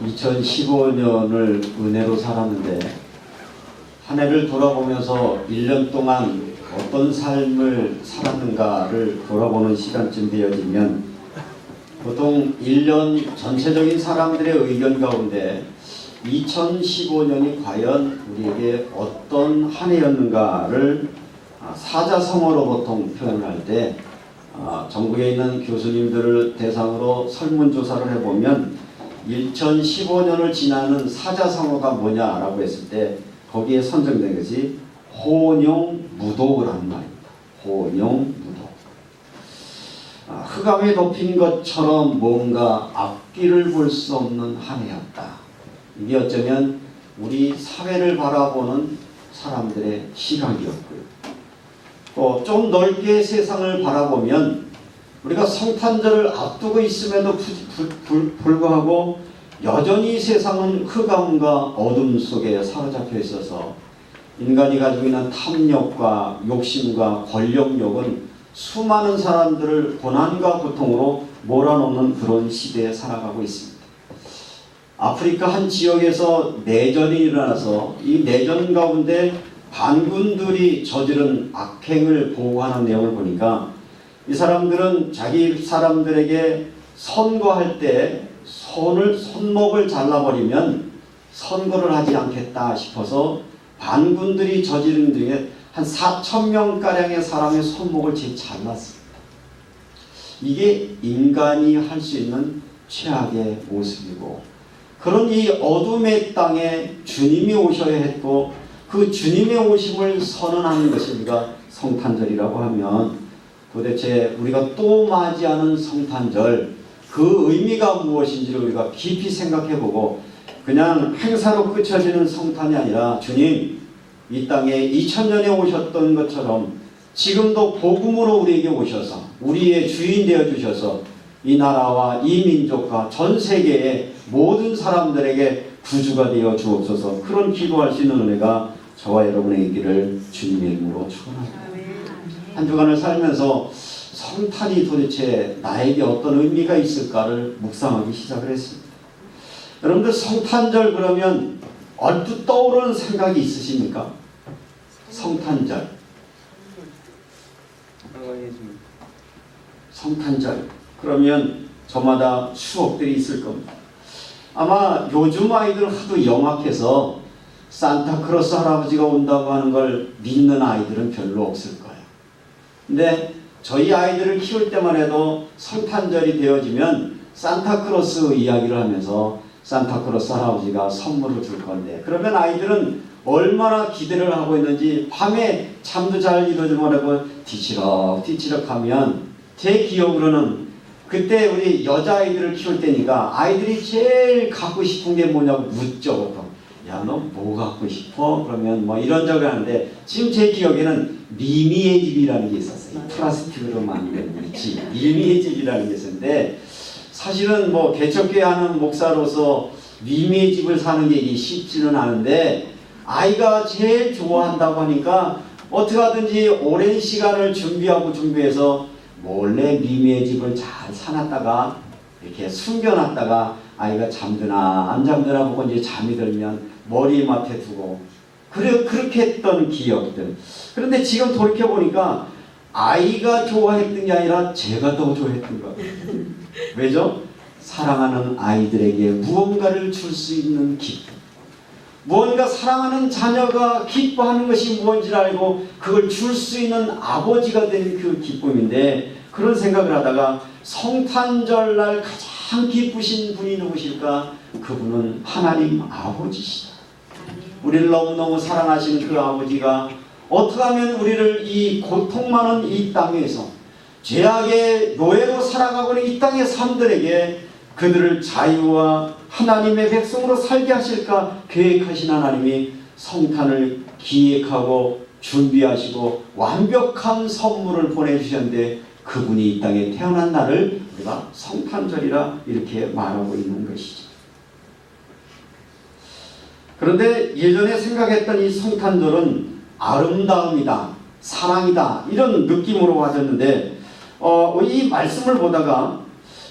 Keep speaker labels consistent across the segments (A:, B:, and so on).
A: 2015년을 은혜로 살았는데 한 해를 돌아보면서 1년 동안 어떤 삶을 살았는가를 돌아보는 시간쯤 되어지면 보통 1년 전체적인 사람들의 의견 가운데 2015년이 과연 우리에게 어떤 한 해였는가를 사자성어로 보통 표현할 때 전국에 있는 교수님들을 대상으로 설문조사를 해보면 2015년을 지나는 사자성어가 뭐냐라고 했을 때 거기에 선정된 것이 혼용무도라는 말입니다. 혼용무도. 흑암에 덮인 것처럼 뭔가 앞길을 볼 수 없는 한 해였다. 이게 어쩌면 우리 사회를 바라보는 사람들의 시각이었고요. 또 좀 넓게 세상을 바라보면 우리가 성탄절을 앞두고 있음에도 불구하고 여전히 세상은 흑암과 어둠 속에 사로잡혀 있어서 인간이 가지고 있는 탐욕과 욕심과 권력욕은 수많은 사람들을 고난과 고통으로 몰아넣는 그런 시대에 살아가고 있습니다. 아프리카 한 지역에서 내전이 일어나서 이 내전 가운데 반군들이 저지른 악행을 보고하는 내용을 보니까 이 사람들은 자기 사람들에게 선거할 때 손목을 잘라버리면 선거를 하지 않겠다 싶어서 반군들이 저지른 중에 한 4,000명가량의 사람의 손목을 잘랐습니다. 이게 인간이 할 수 있는 최악의 모습이고, 그런 이 어둠의 땅에 주님이 오셔야 했고 그 주님의 오심을 선언하는 것이 우리가 성탄절이라고 하면, 도대체 우리가 또 맞이하는 성탄절 그 의미가 무엇인지를 우리가 깊이 생각해보고, 그냥 행사로 그쳐지는 성탄이 아니라 주님 이 땅에 2000년에 오셨던 것처럼 지금도 복음으로 우리에게 오셔서 우리의 주인 되어 주셔서 이 나라와 이 민족과 전 세계의 모든 사람들에게 구주가 되어 주옵소서. 그런 기도할 수 있는 은혜가 저와 여러분의 있기를 주님의 이름으로 축원합니다. 한 주간을 살면서 성탄이 도대체 나에게 어떤 의미가 있을까를 묵상하기 시작을 했습니다. 여러분들 성탄절 그러면 얼핏 떠오르는 생각이 있으십니까? 성탄절. 성탄절 그러면 저마다 추억들이 있을 겁니다. 아마 요즘 아이들 하도 영악해서 산타크로스 할아버지가 온다고 하는 걸 믿는 아이들은 별로 없을 거예요. 근데 저희 아이들을 키울 때만 해도 성탄절이 되어지면 산타크로스 이야기를 하면서 산타크로스 할아버지가 선물을 줄 건데, 그러면 아이들은 얼마나 기대를 하고 있는지 밤에 잠도 잘 이루지 못하고 뒤치럭뒤치럭 하면, 제 기억으로는 그때 우리 여자아이들을 키울 때니까 아이들이 제일 갖고 싶은 게 뭐냐고 묻죠. 보통. 야, 너 뭐 갖고 싶어? 그러면 뭐 이런저런 하는데, 지금 제 기억에는 미미의 집이라는 게 있었어요. 플라스틱으로 만든 집, 미미의 집이라는 게 있었는데, 사실은 뭐 개척교회 하는 목사로서 미미의 집을 사는 게 쉽지는 않은데, 아이가 제일 좋아한다고 하니까 어떻게 하든지 오랜 시간을 준비해서 몰래 미미의 집을 잘 사놨다가 이렇게 숨겨놨다가 아이가 잠드나 안 잠드나 보고 이제 잠이 들면 머리맡에 두고 그렇게 했던 기억들. 그런데 지금 돌이켜보니까 아이가 좋아했던 게 아니라 제가 더 좋아했던 것 같아요. 왜죠? 사랑하는 아이들에게 무언가를 줄 수 있는 기쁨, 무언가 사랑하는 자녀가 기뻐하는 것이 무엇인지를 알고 그걸 줄 수 있는 아버지가 된 그 기쁨인데, 그런 생각을 하다가 성탄절날 가장 기쁘신 분이 누구실까? 그분은 하나님 아버지시다. 우리를 너무너무 사랑하시는 그 아버지가 어떻게 하면 우리를 이 고통 많은 이 땅에서 죄악의 노예로 살아가고 있는 이 땅의 삶들에게 그들을 자유와 하나님의 백성으로 살게 하실까 계획하신 하나님이 성탄을 기획하고 준비하시고 완벽한 선물을 보내주셨는데, 그분이 이 땅에 태어난 날을 우리가 성탄절이라 이렇게 말하고 있는 것이죠. 그런데 예전에 생각했던 이 성탄절은 아름다움이다, 사랑이다, 이런 느낌으로 와졌는데 이 말씀을 보다가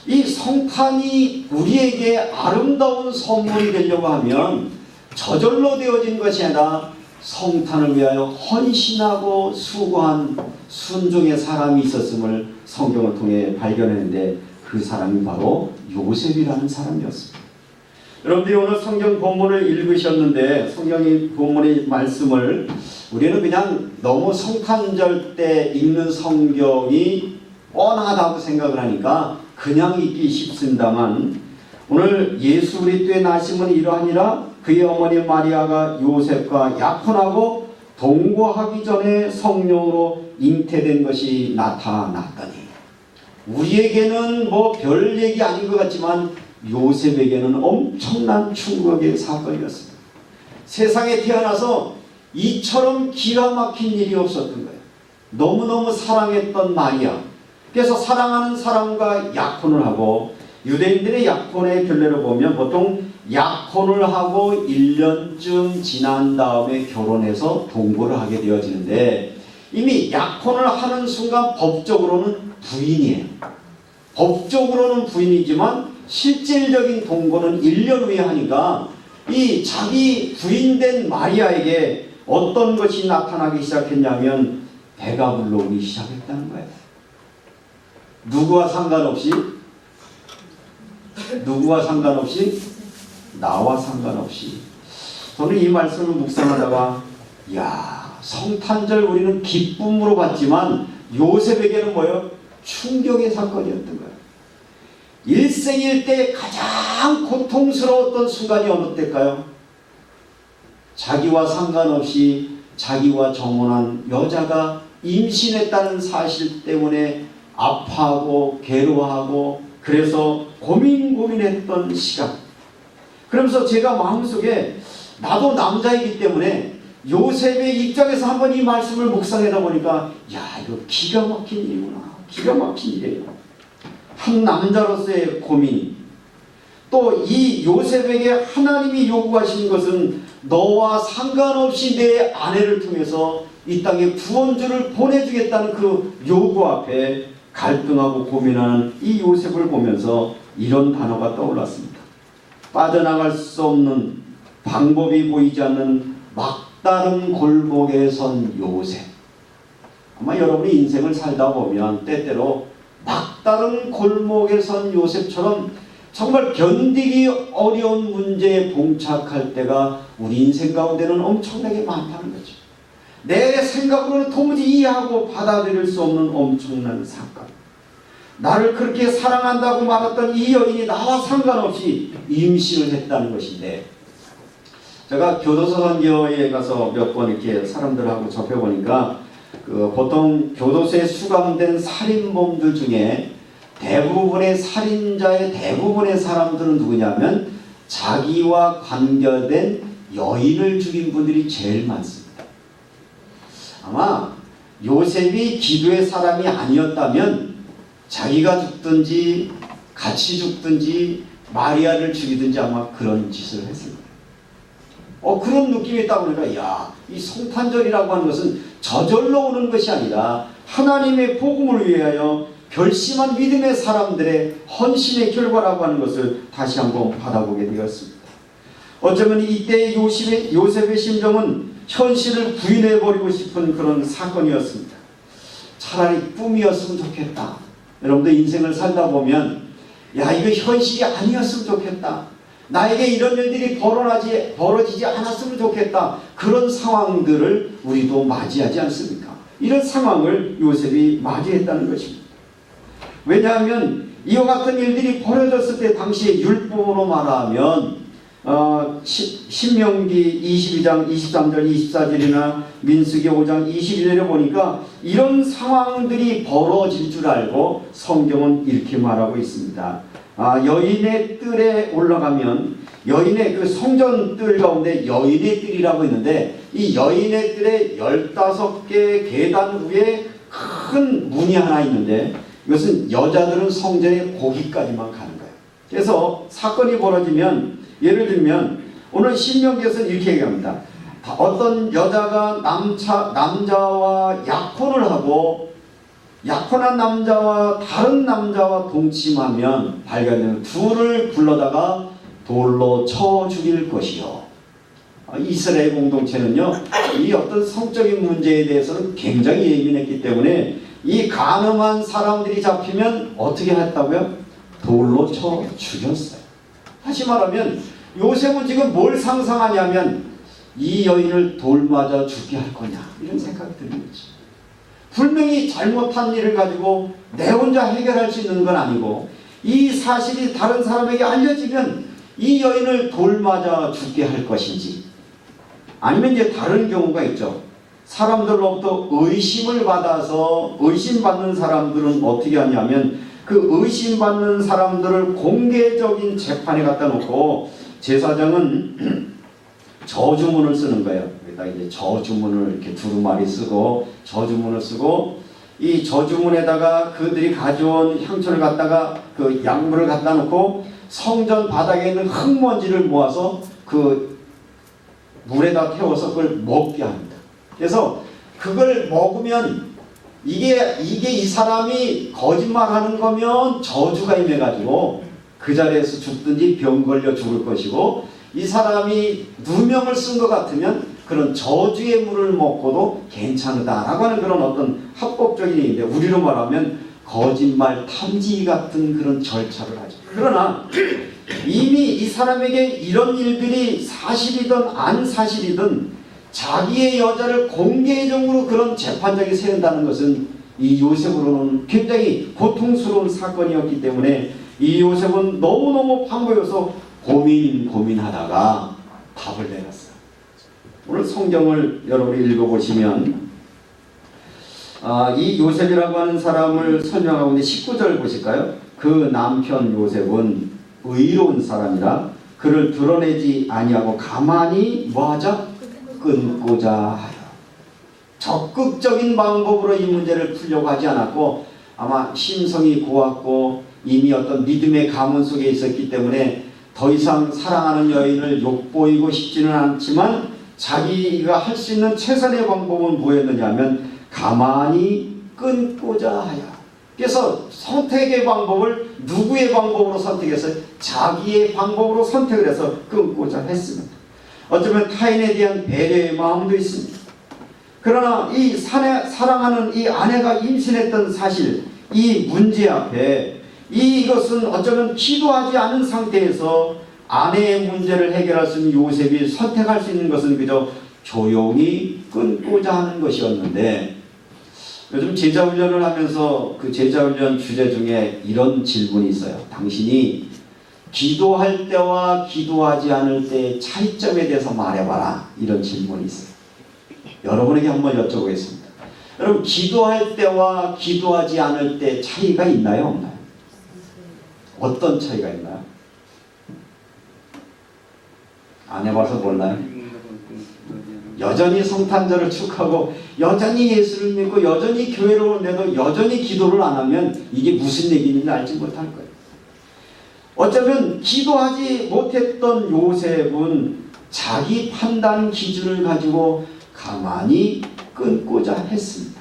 A: 이 성탄이 우리에게 아름다운 선물이 되려고 하면 저절로 되어진 것이 아니라 성탄을 위하여 헌신하고 수고한 순종의 사람이 있었음을 성경을 통해 발견했는데 그 사람이 바로 요셉이라는 사람이었습니다. 여러분들이 오늘 성경 본문을 읽으셨는데 성경의 본문의 말씀을 우리는 그냥 너무 성탄절 때 읽는 성경이 뻔하다고 생각을 하니까 그냥 읽기 쉽습니다만 오늘 예수 그리스도의 나심은 이러하니라 그의 어머니 마리아가 요셉과 약혼하고 동거하기 전에 성령으로 잉태된 것이 나타났더니 우리에게는 뭐 별 얘기 아닌 것 같지만 요셉에게는 엄청난 충격의 사건이었습니다. 세상에 태어나서 이처럼 기가 막힌 일이 없었던 거예요. 너무너무 사랑했던 마리아. 그래서 사랑하는 사람과 약혼을 하고 유대인들의 약혼의 결례를 보면 보통 약혼을 하고 1년쯤 지난 다음에 결혼해서 동거를 하게 되어지는데 이미 약혼을 하는 순간 법적으로는 부인이에요. 법적으로는 부인이지만 실질적인 동거는 1년 후에 하니까 이 자기 부인된 마리아에게 어떤 것이 나타나기 시작했냐면 배가 불러오기 시작했다는 거예요. 누구와 상관없이 나와 상관없이 저는 이 말씀을 묵상하다가 야 성탄절 우리는 기쁨으로 봤지만 요셉에게는 뭐예요? 충격의 사건이었던 거예요. 일생일 때 가장 고통스러웠던 순간이 어느 때일까요? 자기와 상관없이 자기와 정혼한 여자가 임신했다는 사실 때문에 아파하고 괴로워하고 그래서 고민했던 시간. 그러면서 제가 마음속에 나도 남자이기 때문에 요셉의 입장에서 한번 이 말씀을 묵상하다 보니까 야 이거 기가 막힌 일이구나. 기가 막힌 일이에요. 한 남자로서의 고민. 또 이 요셉에게 하나님이 요구하신 것은 너와 상관없이 내 아내를 통해서 이 땅에 구원주를 보내주겠다는 그 요구 앞에 갈등하고 고민하는 이 요셉을 보면서 이런 단어가 떠올랐습니다. 빠져나갈 수 없는 방법이 보이지 않는 막다른 골목에 선 요셉. 아마 여러분이 인생을 살다 보면 때때로 막다른 골목에 선 요셉처럼 정말 견디기 어려운 문제에 봉착할 때가 우리 인생 가운데는 엄청나게 많다는 거죠. 내 생각으로는 도무지 이해하고 받아들일 수 없는 엄청난 사건. 나를 그렇게 사랑한다고 말했던 이 여인이 나와 상관없이 임신을 했다는 것인데 제가 교도소 선교에 가서 몇 번 이렇게 사람들하고 접해보니까 보통 교도소에 수감된 살인범들 중에 대부분의 살인자의 대부분의 사람들은 누구냐면 자기와 관계된 여인을 죽인 분들이 제일 많습니다. 아마 요셉이 기도의 사람이 아니었다면 자기가 죽든지 같이 죽든지 마리아를 죽이든지 아마 그런 짓을 했을 거예요. 그런 느낌이 있다 보니까 야, 이 성탄절이라고 하는 것은 저절로 오는 것이 아니라 하나님의 복음을 위하여 결심한 믿음의 사람들의 헌신의 결과라고 하는 것을 다시 한번 받아보게 되었습니다. 어쩌면 이때의 요셉의 심정은 현실을 부인해버리고 싶은 그런 사건이었습니다. 차라리 꿈이었으면 좋겠다. 여러분들 인생을 살다 보면 야 이거 현실이 아니었으면 좋겠다. 나에게 이런 일들이 벌어지지 않았으면 좋겠다. 그런 상황들을 우리도 맞이하지 않습니까? 이런 상황을 요셉이 맞이했다는 것입니다. 왜냐하면 이와 같은 일들이 벌어졌을 때 당시에 율법으로 말하면 신명기 22장 23절 24절이나 민수기 5장 21절에 보니까 이런 상황들이 벌어질 줄 알고 성경은 이렇게 말하고 있습니다. 여인의 뜰에 올라가면 여인의 그 성전 뜰 가운데 여인의 뜰이라고 있는데 이 여인의 뜰에 15개 계단 위에 큰 문이 하나 있는데 이것은 여자들은 성전에 거기까지만 가는 거예요. 그래서 사건이 벌어지면 예를 들면 오늘 신명기에서는 이렇게 얘기합니다. 어떤 여자가 남자와 약혼을 하고 약혼한 남자와 다른 남자와 동침하면 발견되는 둘을 불러다가 돌로 쳐 죽일 것이요. 이스라엘 공동체는요, 이 어떤 성적인 문제에 대해서는 굉장히 예민했기 때문에 이 간음한 사람들이 잡히면 어떻게 했다고요? 돌로 쳐 죽였어요. 다시 말하면 요셉은 지금 뭘 상상하냐면 이 여인을 돌 맞아 죽게 할 거냐 이런 생각이 드는 거죠. 분명히 잘못한 일을 가지고 내 혼자 해결할 수 있는 건 아니고 이 사실이 다른 사람에게 알려지면 이 여인을 돌 맞아 죽게 할 것인지, 아니면 이제 다른 경우가 있죠. 사람들로부터 의심을 받아서 의심받는 사람들은 어떻게 하냐면 그 의심받는 사람들을 공개적인 재판에 갖다 놓고 제사장은 저주문을 쓰는 거예요. 여기다 이제 저주문을 이렇게 두루마리 쓰고 저주문을 쓰고 이 저주문에다가 그들이 가져온 향초를 갖다가 그 약물을 갖다 놓고 성전 바닥에 있는 흙먼지를 모아서 그 물에다 태워서 그걸 먹게 합니다. 그래서 그걸 먹으면 이게 이 사람이 거짓말하는 거면 저주가 임해가지고 그 자리에서 죽든지 병 걸려 죽을 것이고, 이 사람이 누명을 쓴 것 같으면 그런 저주의 물을 먹고도 괜찮다라고 하는 그런 어떤 합법적인 얘기인데, 우리로 말하면 거짓말 탐지 같은 그런 절차를 하죠. 그러나 이미 이 사람에게 이런 일들이 사실이든 안 사실이든 자기의 여자를 공개적으로 그런 재판장에 세운다는 것은 이 요셉으로는 굉장히 고통스러운 사건이었기 때문에 이 요셉은 너무너무 반고여서 고민하다가 답을 내렸어요. 오늘 성경을 여러분이 읽어보시면 이 요셉이라고 하는 사람을 설명하고 있는데 19절 보실까요? 그 남편 요셉은 의로운 사람이라 그를 드러내지 아니하고 가만히 뭐하자? 끊고자 하여. 적극적인 방법으로 이 문제를 풀려고 하지 않았고, 아마 심성이 고왔고 이미 어떤 믿음의 가문 속에 있었기 때문에 더 이상 사랑하는 여인을 욕보이고 싶지는 않지만 자기가 할 수 있는 최선의 방법은 뭐였느냐 하면 가만히 끊고자 하여. 그래서 선택의 방법을 누구의 방법으로 선택했어요? 자기의 방법으로 선택을 해서 끊고자 했습니다. 어쩌면 타인에 대한 배려의 마음도 있습니다. 그러나 이 사랑하는 이 아내가 임신했던 사실, 이 문제 앞에 이것은 어쩌면 기도하지 않은 상태에서 아내의 문제를 해결할 수 있는 요셉이 선택할 수 있는 것은 그저 조용히 끊고자 하는 것이었는데, 요즘 제자훈련을 하면서 그 제자훈련 주제 중에 이런 질문이 있어요. 당신이 기도할 때와 기도하지 않을 때의 차이점에 대해서 말해봐라. 이런 질문이 있어요. 여러분에게 한번 여쭤보겠습니다. 여러분, 기도할 때와 기도하지 않을 때 차이가 있나요? 없나요? 어떤 차이가 있나요? 안 해봐서 몰라요? 여전히 성탄절을 축하고 여전히 예수를 믿고 여전히 교회를 오는데도 여전히 기도를 안 하면 이게 무슨 얘기인지 알지 못할 거예요. 어쩌면 기도하지 못했던 요셉은 자기 판단 기준을 가지고 가만히 끊고자 했습니다.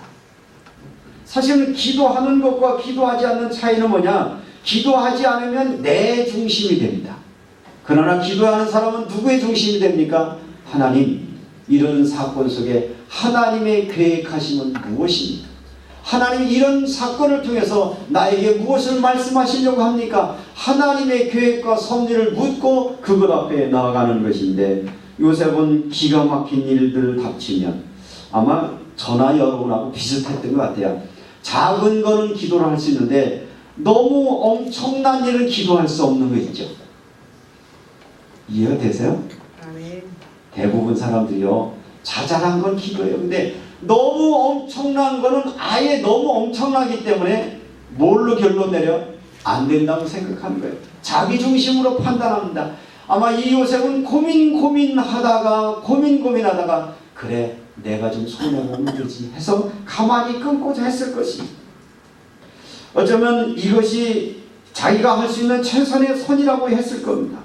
A: 사실은 기도하는 것과 기도하지 않는 차이는 뭐냐? 기도하지 않으면 내 중심이 됩니다. 그러나 기도하는 사람은 누구의 중심이 됩니까? 하나님. 이런 사건 속에 하나님의 계획하심은 무엇입니까? 하나님 이런 사건을 통해서 나에게 무엇을 말씀하시려고 합니까? 하나님의 계획과 섭리를 묻고 그것 앞에 나아가는 것인데, 요셉은 기가 막힌 일들 닥치면 아마 저나 여러분하고 비슷했던 것 같아요. 작은 거는 기도를 할 수 있는데 너무 엄청난 일은 기도할 수 없는 거 있죠. 이해가 되세요? 대부분 사람들이요, 자잘한 건 기도해요. 근데 너무 엄청난 거는 아예 너무 엄청나기 때문에 뭘로 결론 내려? 안 된다고 생각하는 거예요. 자기 중심으로 판단합니다. 아마 이 요셉은 고민하다가 그래, 내가 좀 손해보면 되지 해서 가만히 끊고자 했을 것입니다. 어쩌면 이것이 자기가 할 수 있는 최선의 선이라고 했을 겁니다.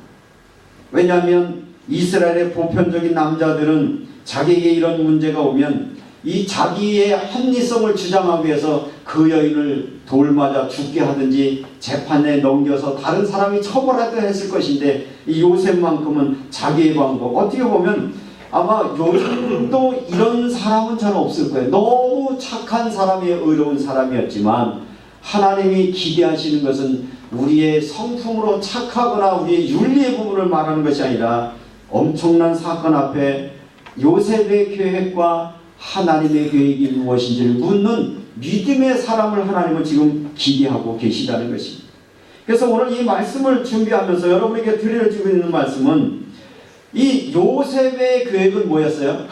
A: 왜냐하면 이스라엘의 보편적인 남자들은 자기에게 이런 문제가 오면 이 자기의 합리성을 주장하기 위해서 그 여인을 돌 맞아 죽게 하든지 재판에 넘겨서 다른 사람이 처벌하든 했을 것인데 이 요셉만큼은 자기의 방법, 어떻게 보면 아마 요즘도 이런 사람은 잘 없을 거예요. 너무 착한 사람이, 의로운 사람이었지만 하나님이 기대하시는 것은 우리의 성품으로 착하거나 우리의 윤리의 부분을 말하는 것이 아니라 엄청난 사건 앞에 요셉의 계획과 하나님의 계획이 무엇인지를 묻는 믿음의 사람을 하나님은 지금 기대하고 계시다는 것입니다. 그래서 오늘 이 말씀을 준비하면서 여러분에게 드려지고 있는 말씀은 이 요셉의 계획은 뭐였어요?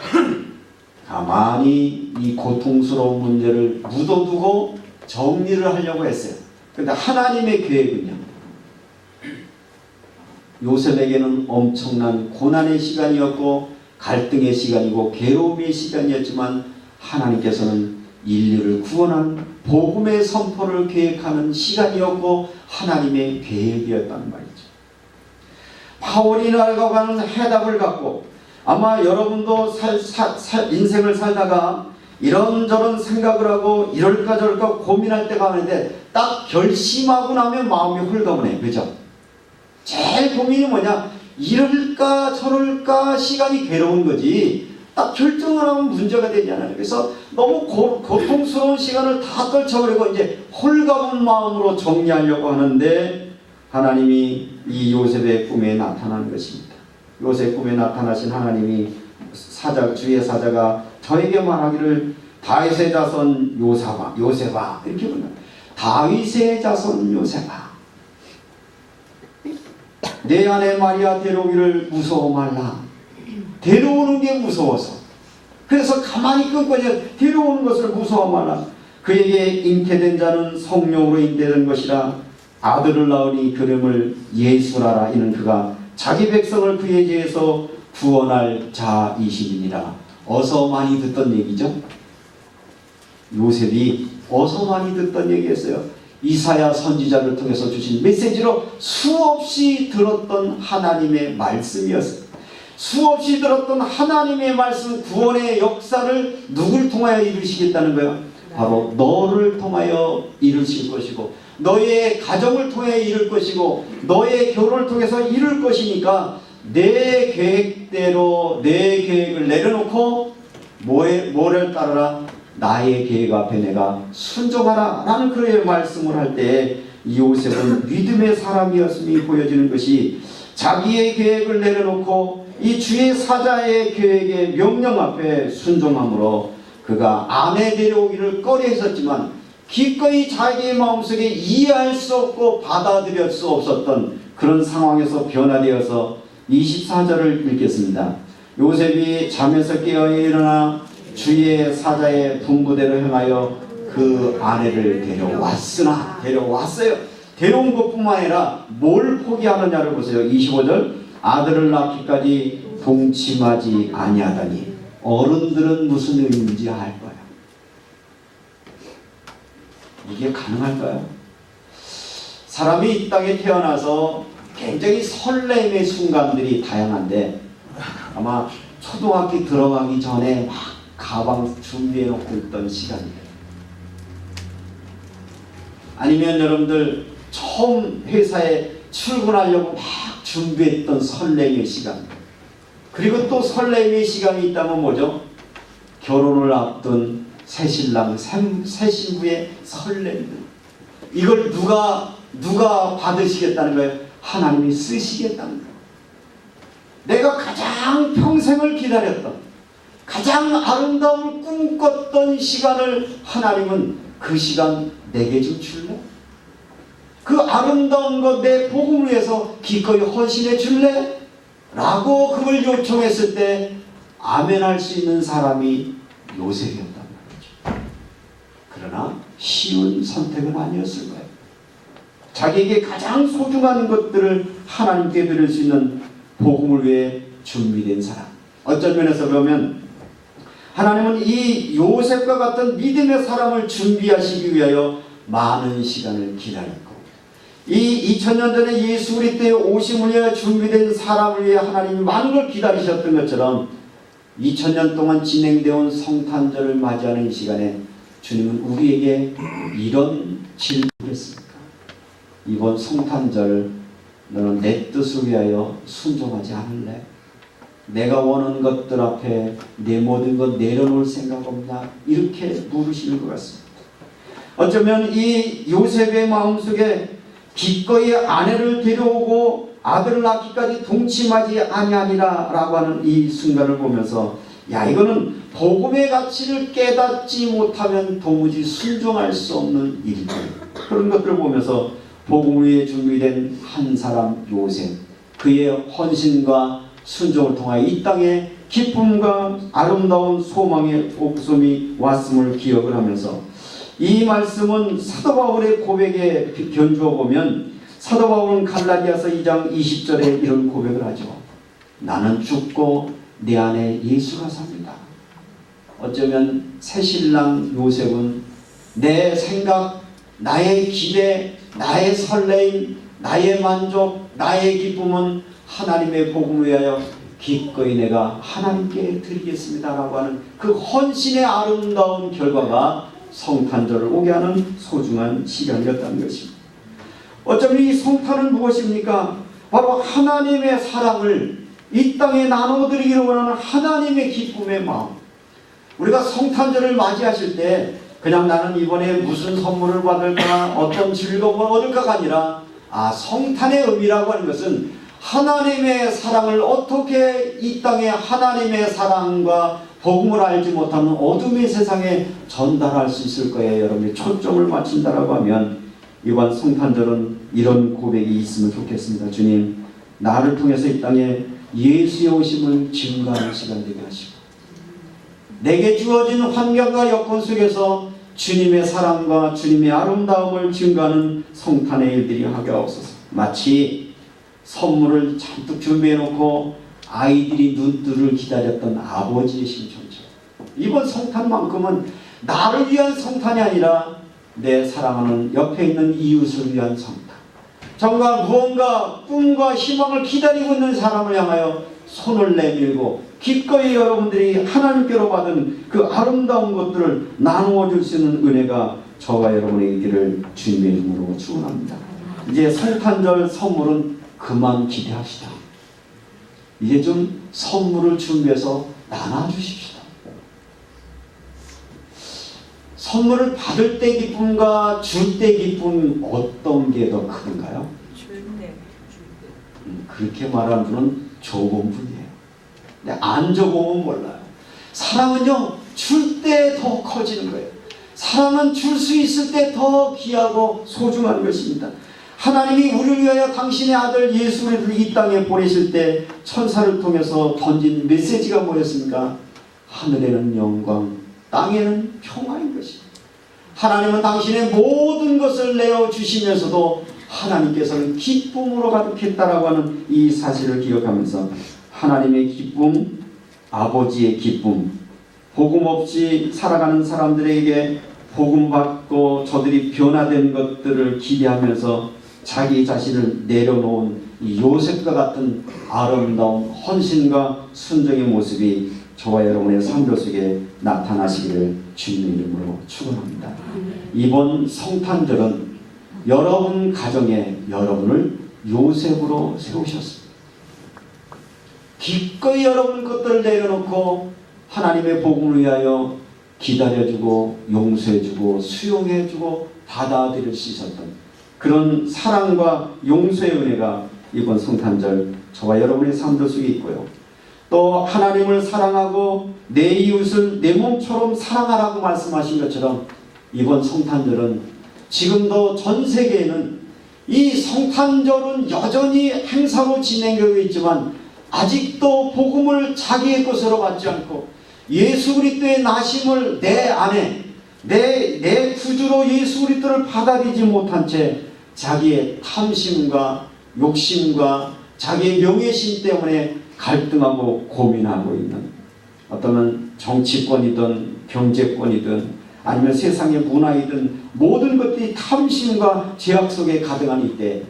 A: 가만히 이 고통스러운 문제를 묻어두고 정리를 하려고 했어요. 그런데 하나님의 계획은요, 요셉에게는 엄청난 고난의 시간이었고 갈등의 시간이고 괴로움의 시간이었지만 하나님께서는 인류를 구원하는 복음의 선포를 계획하는 시간이었고 하나님의 계획이었단 말이죠. 바울이 나아가는 해답을 갖고 아마 여러분도 인생을 살다가 이런저런 생각을 하고 이럴까 저럴까 고민할 때가 많은데 딱 결심하고 나면 마음이 홀가분해. 그죠? 제일 고민이 뭐냐? 이럴까 저럴까 시간이 괴로운 거지 딱 결정을 하면 문제가 되잖아요. 그래서 너무 고통스러운 시간을 다 떨쳐버리고 이제 홀가분 마음으로 정리하려고 하는데 하나님이 이 요셉의 꿈에 나타나는 것입니다. 요셉 꿈에 나타나신 하나님이 주의 사자가 저에게 말하기를 다윗의 자손 요셉아 이렇게 부릅니다. 다윗의 자손 요셉아 내 아내 마리아 데려오기를 무서워 말라. 데려오는 게 무서워서. 그래서 가만히 끊고냐 데려오는 것을 무서워 말라. 그에게 잉태된 자는 성령으로 잉태된 것이라 아들을 낳으니 그름을 예수라라. 이는 그가 자기 백성을 그의 죄에서 구원할 자이심이니라. 어서 많이 듣던 얘기죠. 요셉이 어서 많이 듣던 얘기였어요. 이사야 선지자를 통해서 주신 메시지로 수없이 들었던 하나님의 말씀이었어요. 수없이 들었던 하나님의 말씀, 구원의 역사를 누굴 통하여 이루시겠다는 거예요? 바로 너를 통하여 이루실 것이고 너의 가정을 통해 이룰 것이고 너의 결혼을 통해서 이룰 것이니까 내 계획대로 내 계획을 내려놓고 뭐를 따르라? 나의 계획 앞에 내가 순종하라 라는 그의 말씀을 할 때 요셉은 믿음의 사람이었음이 보여지는 것이 자기의 계획을 내려놓고 이 주의 사자의 계획의 명령 앞에 순종함으로 그가 아내 데려오기를 꺼려했었지만 기꺼이 자기의 마음속에 이해할 수 없고 받아들일 수 없었던 그런 상황에서 변화되어서 24절을 읽겠습니다. 요셉이 잠에서 깨어 일어나 주의 사자의 분부대로 행하여 그 아내를 데려왔어요. 데려온 것뿐만 아니라 뭘 포기하느냐를 보세요. 25절 아들을 낳기까지 동침하지 아니하다니. 어른들은 무슨 의미인지 알 거야. 이게 가능할까요? 사람이 이 땅에 태어나서 굉장히 설렘의 순간들이 다양한데 아마 초등학교 들어가기 전에 막 가방 준비해놓고 있던 시간이에요. 아니면 여러분들 처음 회사에 출근하려고 막 준비했던 설렘의 시간. 그리고 또 설렘의 시간이 있다면 뭐죠? 결혼을 앞둔 새신랑 새신부의 설렘들. 이걸 누가 받으시겠다는 거예요? 하나님이 쓰시겠다는 거예요. 내가 가장 평생을 기다렸던 가장 아름다움을 꿈꿨던 시간을 하나님은 그 시간 내게 좀 줄래? 그 아름다운 것 내 복음을 위해서 기꺼이 헌신해 줄래? 라고 그걸 요청했을 때 아멘할 수 있는 사람이 요셉이었단 말이죠. 그러나 쉬운 선택은 아니었을 거예요. 자기에게 가장 소중한 것들을 하나님께 드릴 수 있는 복음을 위해 준비된 사람. 어떤 면에서 보면 하나님은 이 요셉과 같은 믿음의 사람을 준비하시기 위하여 많은 시간을 기다렸고 이 2000년 전에 예수 그리스도의 오심을 위해 준비된 사람을 위해 하나님이 많은 걸 기다리셨던 것처럼 2000년 동안 진행되어 온 성탄절을 맞이하는 이 시간에 주님은 우리에게 이런 질문을 했습니다. 이번 성탄절 너는 내 뜻을 위하여 순종하지 않을래? 내가 원하는 것들 앞에 내 모든 것 내려놓을 생각 없냐? 이렇게 물으시는 것 같습니다. 어쩌면 이 요셉의 마음속에 기꺼이 아내를 데려오고 아들을 낳기까지 동침하지 아니하니라 라고 하는 이 순간을 보면서 야, 이거는 복음의 가치를 깨닫지 못하면 도무지 순종할 수 없는 일이다. 그런 것들을 보면서 복음을 위해 준비된 한 사람 요셉, 그의 헌신과 순종을 통하여 이 땅에 기쁨과 아름다운 소망의 복음이 왔음을 기억을 하면서 이 말씀은 사도 바울의 고백에 견주어 보면 사도 바울은 갈라디아서 2장 20절에 이런 고백을 하죠. 나는 죽고 내 안에 예수가 삽니다. 어쩌면 새신랑 요셉은 내 생각, 나의 기대, 나의 설레임, 나의 만족, 나의 기쁨은 하나님의 복음을 위하여 기꺼이 내가 하나님께 드리겠습니다 라고 하는 그 헌신의 아름다운 결과가 성탄절을 오게 하는 소중한 시간이었다는 것입니다. 어쩌면 이 성탄은 무엇입니까? 바로 하나님의 사랑을 이 땅에 나눠드리기를 원하는 하나님의 기쁨의 마음. 우리가 성탄절을 맞이하실 때 그냥 나는 이번에 무슨 선물을 받을까, 어떤 즐거움을 얻을까가 아니라 성탄의 의미라고 하는 것은 하나님의 사랑을 어떻게 이 땅에 하나님의 사랑과 복음을 알지 못하는 어둠의 세상에 전달할 수 있을 거예요. 여러분이 초점을 맞춘다라고 하면 이번 성탄절은 이런 고백이 있으면 좋겠습니다. 주님, 나를 통해서 이 땅에 예수의 오심을 증거하는 시간 되게 하시고 내게 주어진 환경과 여건 속에서 주님의 사랑과 주님의 아름다움을 증거하는 성탄의 일들이 하게 하옵소서. 마치 선물을 잔뜩 준비해놓고 아이들이 눈뜨를 기다렸던 아버지의 심정처럼 이번 성탄만큼은 나를 위한 성탄이 아니라 내 사랑하는 옆에 있는 이웃을 위한 성탄. 정말 무언가 꿈과 희망을 기다리고 있는 사람을 향하여 손을 내밀고 기꺼이 여러분들이 하나님께로 받은 그 아름다운 것들을 나누어 줄 수 있는 은혜가 저와 여러분의 있기를 주님의 이름으로 축원합니다. 이제 성탄절 선물은 그만 기대합시다. 이제 좀 선물을 준비해서 나눠주십시다. 선물을 받을 때 기쁨과 줄 때 기쁨 어떤 게 더 큰가요? 줄 때. 그렇게 말하는 분은 좁은 분이에요. 근데 안 좁으면 몰라요. 사랑은요, 줄 때 더 커지는 거예요. 사랑은 줄 수 있을 때 더 귀하고 소중한 것입니다. 하나님이 우리를 위하여 당신의 아들 예수 그리스도를 이 땅에 보내실 때 천사를 통해서 던진 메시지가 뭐였습니까? 하늘에는 영광, 땅에는 평화인 것입니다. 하나님은 당신의 모든 것을 내어주시면서도 하나님께서는 기쁨으로 가득했다라고 하는 이 사실을 기억하면서 하나님의 기쁨, 아버지의 기쁨, 복음 없이 살아가는 사람들에게 복음 받고 저들이 변화된 것들을 기대하면서 자기 자신을 내려놓은 이 요셉과 같은 아름다운 헌신과 순종의 모습이 저와 여러분의 삶 속에 나타나시기를 주님의 이름으로 축원합니다. 이번 성탄절은 여러분 가정에 여러분을 요셉으로 세우셨습니다. 기꺼이 여러분 것들을 내려놓고 하나님의 복음을 위하여 기다려주고 용서해주고 수용해주고 받아들일 수 있었던 그런 사랑과 용서의 은혜가 이번 성탄절 저와 여러분의 삶들 속에 있고요. 또 하나님을 사랑하고 내 이웃을 내 몸처럼 사랑하라고 말씀하신 것처럼 이번 성탄절은 지금도 전 세계에는 이 성탄절은 여전히 행사로 진행되고 있지만 아직도 복음을 자기의 것으로 받지 않고 예수 그리스도의 나심을 내 안에 내 구주로 예수 그리스도를 받아들이지 못한 채 자기의 탐심과 욕심과 자기의 명예심 때문에 갈등하고 고민하고 있는 어떤 정치권이든 경제권이든 아니면 세상의 문화이든 모든 것들이 탐심과 제약 속에 가득한 이때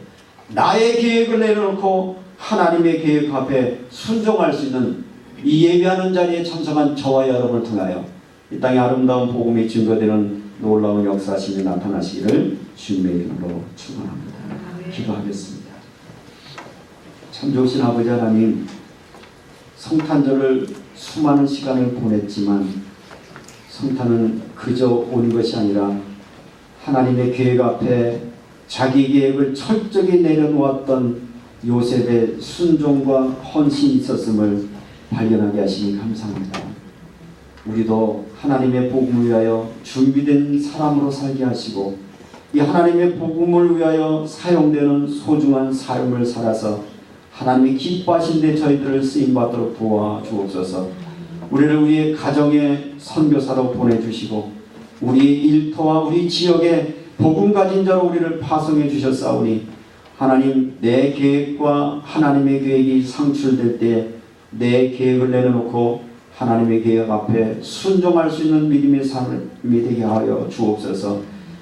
A: 나의 계획을 내려놓고 하나님의 계획 앞에 순종할 수 있는 이 예배하는 자리에 참석한 저와 여러분을 통하여 이 땅에 아름다운 복음이 증거되는 놀라운 역사심이 나타나시기를 주님의 이름으로 축원합니다. 기도하겠습니다. 참 좋으신 아버지 하나님, 성탄절을 수많은 시간을 보냈지만 성탄은 그저 온 것이 아니라 하나님의 계획 앞에 자기 계획을 철저히 내려놓았던 요셉의 순종과 헌신이 있었음을 발견하게 하시니 감사합니다. 우리도 하나님의 복음을 위하여 준비된 사람으로 살게 하시고 이 하나님의 복음을 위하여 사용되는 소중한 삶을 살아서 하나님이 기뻐하신 데 저희들을 쓰임받도록 도와주옵소서. 우리를 우리의 가정의 선교사로 보내주시고 우리 일터와 우리 지역에 복음 가진 자로 우리를 파송해 주셨사오니 하나님, 내 계획과 하나님의 계획이 상출될 때 내 계획을 내려놓고 하나님의 계획 앞에 순종할 수 있는 믿음의 삶이 되게 하여 주옵소서.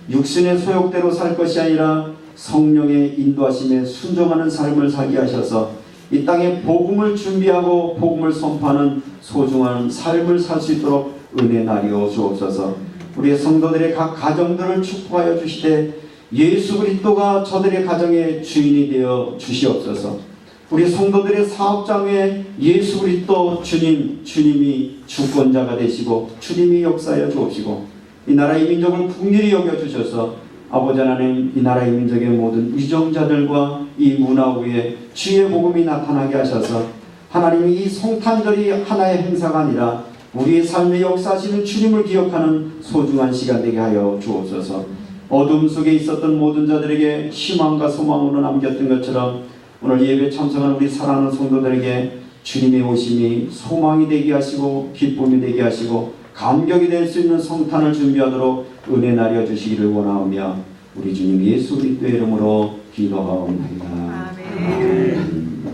A: 육신의 소욕대로 살 것이 아니라 성령의 인도하심에 순종하는 삶을 살게 하셔서 이 땅에 복음을 준비하고 복음을 선포하는 소중한 삶을 살 수 있도록 은혜 나리어 주옵소서. 우리의 성도들의 각 가정들을 축복하여 주시되 예수 그리스도가 저들의 가정의 주인이 되어 주시옵소서. 우리 성도들의 사업장에 예수 그리스도 주님이 주권자가 되시고 주님이 역사하여 주옵시고 이 나라의 민족을 긍휼히 여겨주셔서 아버지 하나님, 이 나라의 민족의 모든 위정자들과 이 문화 위에 주의 복음이 나타나게 하셔서 하나님이 이 성탄절이 하나의 행사가 아니라 우리의 삶의 역사하시는 주님을 기억하는 소중한 시간 되게 하여 주옵소서. 어둠 속에 있었던 모든 자들에게 희망과 소망으로 남겼던 것처럼 오늘 예배 참석한 우리 사랑하는 성도들에게 주님의 오심이 소망이 되게 하시고 기쁨이 되게 하시고 감격이 될 수 있는 성탄을 준비하도록 은혜 나려 주시기를 원하오며 우리 주님 예수 그리스도의 이름으로 기도하옵나이다.
B: 아멘.